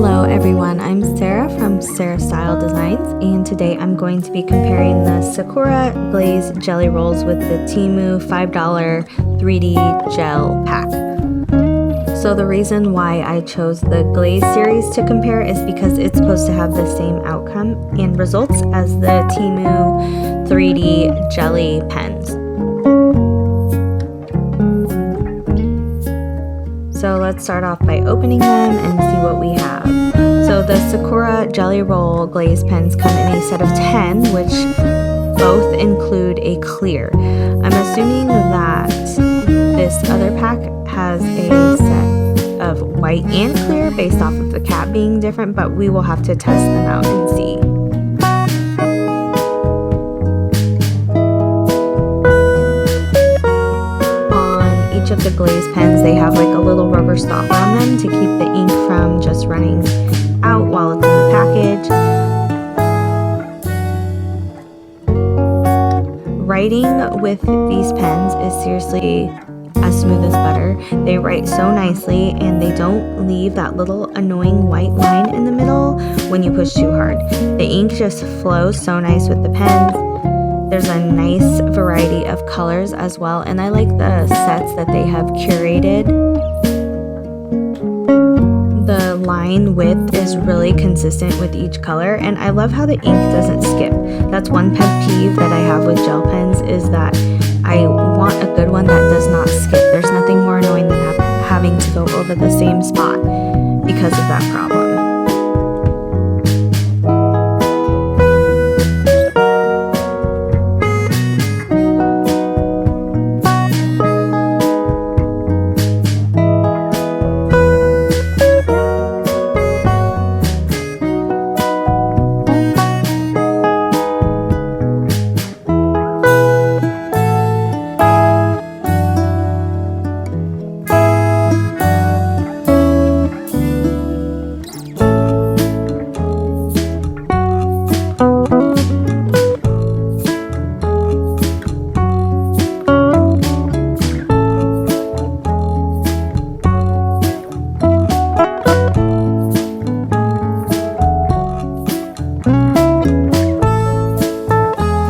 Hello everyone, I'm Sarah from Sarah Style Designs, and today I'm going to be comparing the Sakura Glaze jelly rolls with the Temu $5 3D gel pack. So the reason why I chose the Glaze series to compare is because it's supposed to have the same outcome and results as the Temu 3D jelly pens. So let's start off by opening them and see what we have. So the Sakura Jelly Roll Glaze pens come in a set of 10, which both include a clear. I'm assuming that this other pack has a set of white and clear based off of the cap being different, but we will have to test them out and see. Each of the Glaze pens, they have like a little rubber stopper on them to keep the ink from just running out while it's in the package. Writing with these pens is seriously as smooth as butter. They write so nicely and they don't leave that little annoying white line in the middle when you push too hard. The ink just flows so nice with the pens. There's a nice variety of colors as well, and I like the sets that they have curated. The line width is really consistent with each color, and I love how the ink doesn't skip. That's one pet peeve that I have with gel pens, is that I want a good one that does not skip. There's nothing more annoying than having to go over the same spot because of that problem.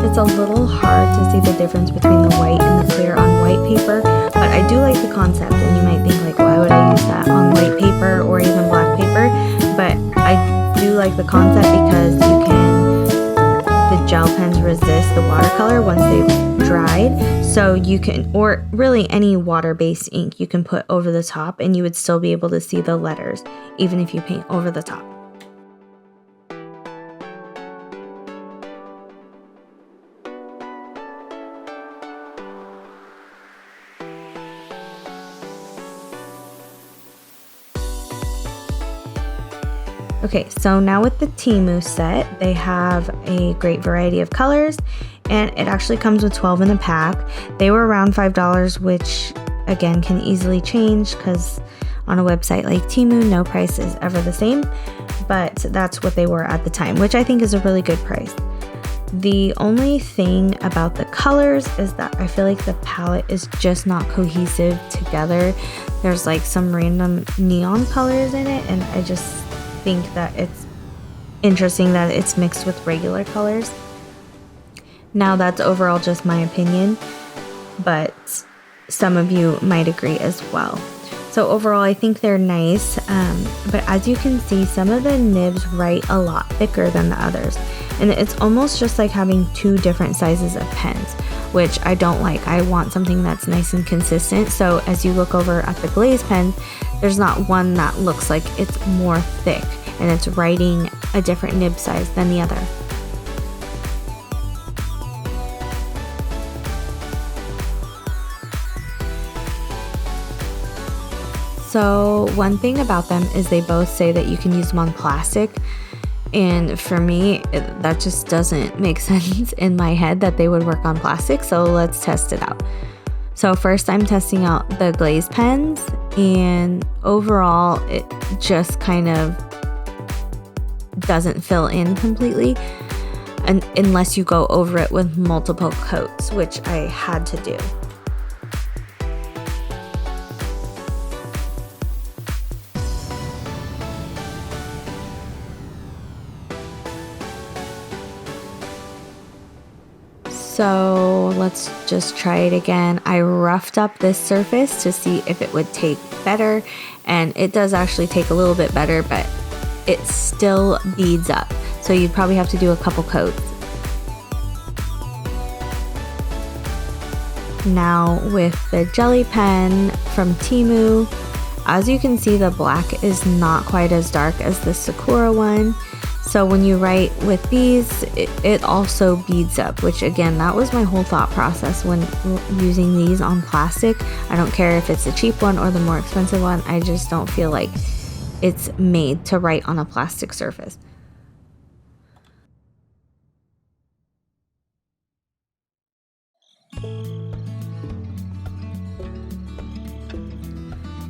It's a little hard to see the difference between the white and the clear on white paper, but I do like the concept, and you might think like, why would I use that on white paper or even black paper? But I do like the concept because the gel pens resist the watercolor once they've dried, so you can, or really any water-based ink you can put over the top and you would still be able to see the letters even if you paint over the top. Okay, so now with the Temu set, they have a great variety of colors, and it actually comes with 12 in the pack. They were around $5, which again can easily change because on a website like Temu, no price is ever the same, but that's what they were at the time, which I think is a really good price. The only thing about the colors is that I feel like the palette is just not cohesive together. There's like some random neon colors in it, and I just think that it's interesting that it's mixed with regular colors. Now that's overall just my opinion, but some of you might agree as well. So overall I think they're nice, but as you can see, some of the nibs write a lot thicker than the others, and it's almost just like having two different sizes of pens, which I don't like. I want something that's nice and consistent. So as you look over at the Glaze pen, there's not one that looks like it's more thick and it's writing a different nib size than the other. So one thing about them is they both say that you can use them on plastic, and for me that just doesn't make sense in my head that they would work on plastic, so let's test it out. So first I'm testing out the Glaze pens, and overall it just kind of doesn't fill in completely, and unless you go over it with multiple coats, which I had to do. So let's just try it again. I roughed up this surface to see if it would take better, and it does actually take a little bit better, but it still beads up. So you'd probably have to do a couple coats. Now with the jelly pen from Temu, as you can see, the black is not quite as dark as the Sakura one. So when you write with these, it also beads up, which again, that was my whole thought process when using these on plastic. I don't care if it's a cheap one or the more expensive one. I just don't feel like it's made to write on a plastic surface.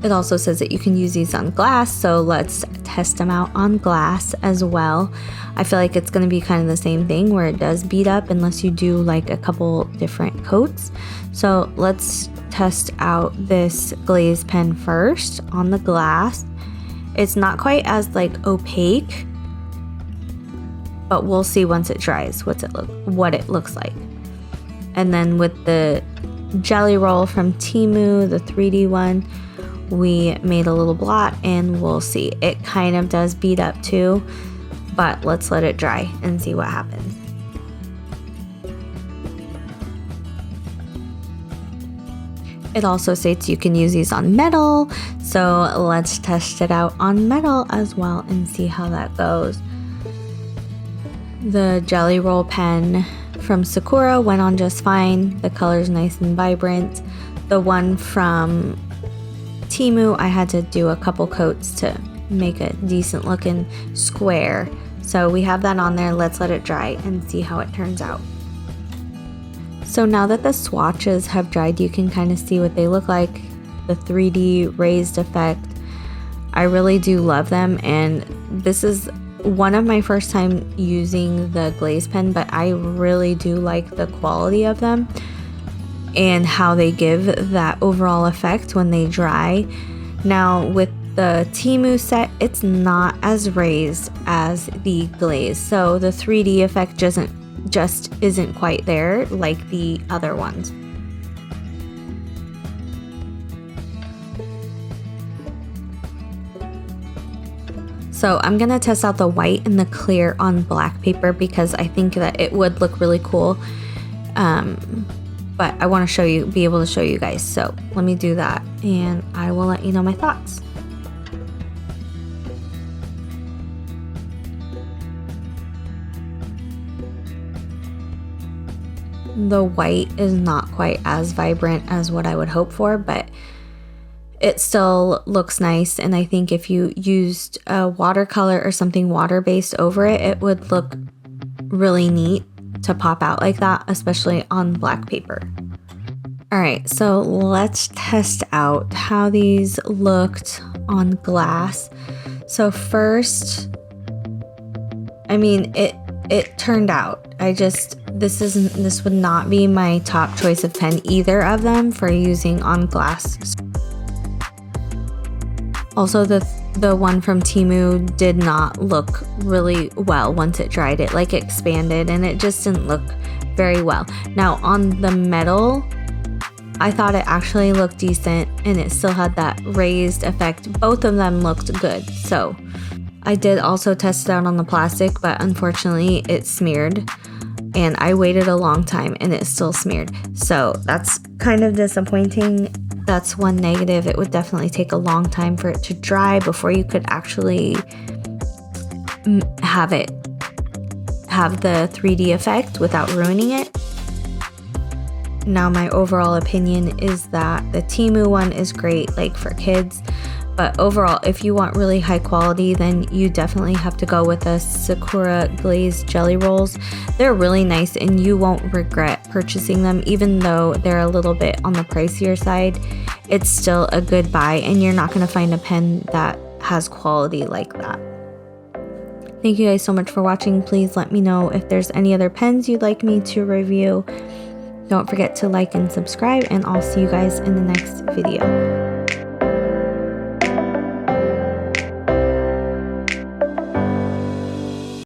It also says that you can use these on glass, so let's test them out on glass as well. I feel like it's going to be kind of the same thing where it does bead up unless you do like a couple different coats. So let's test out this Glaze pen first on the glass. It's not quite as like opaque, but we'll see once it dries what it looks like. And then with the jelly roll from Temu, the 3D one, we made a little blot and we'll see. It kind of does bead up too, but let's let it dry and see what happens. It also states you can use these on metal, so let's test it out on metal as well and see how that goes. The jelly roll pen from Sakura went on just fine. The color's nice and vibrant. The one from Temu, I had to do a couple coats to make a decent looking square. So we have that on there. Let's let it dry and see how it turns out. So now that the swatches have dried, you can kind of see what they look like. The 3D raised effect. I really do love them, and this is one of my first time using the Glaze pen, but I really do like the quality of them and how they give that overall effect when they dry. Now with the Temu set, it's not as raised as the Glaze, so the 3D effect just isn't quite there like the other ones. So I'm gonna test out the white and the clear on black paper because I think that it would look really cool. But I want to be able to show you guys. So let me do that and I will let you know my thoughts. The white is not quite as vibrant as what I would hope for, but it still looks nice. And I think if you used a watercolor or something water-based over it, it would look really neat to pop out like that, especially on black paper. All right, so let's test out how these looked on glass. So first, I mean, it turned out. This would not be my top choice of pen, either of them, for using on glass. Also, the one from Temu did not look really well once it dried. It like expanded and it just didn't look very well. Now on the metal, I thought it actually looked decent and it still had that raised effect. Both of them looked good. So I did also test it out on the plastic, but unfortunately it smeared and I waited a long time and it still smeared. So that's kind of disappointing. That's one negative. It would definitely take a long time for it to dry before you could actually have the 3D effect without ruining it. Now my overall opinion is that the Temu one is great, like for kids, but overall if you want really high quality, then you definitely have to go with the Sakura Glaze jelly rolls. They're really nice and you won't regret purchasing them. Even though they're a little bit on the pricier side, it's still a good buy and you're not going to find a pen that has quality like that. Thank you guys so much for watching. Please let me know if there's any other pens you'd like me to review. Don't forget to like and subscribe, and I'll see you guys in the next video.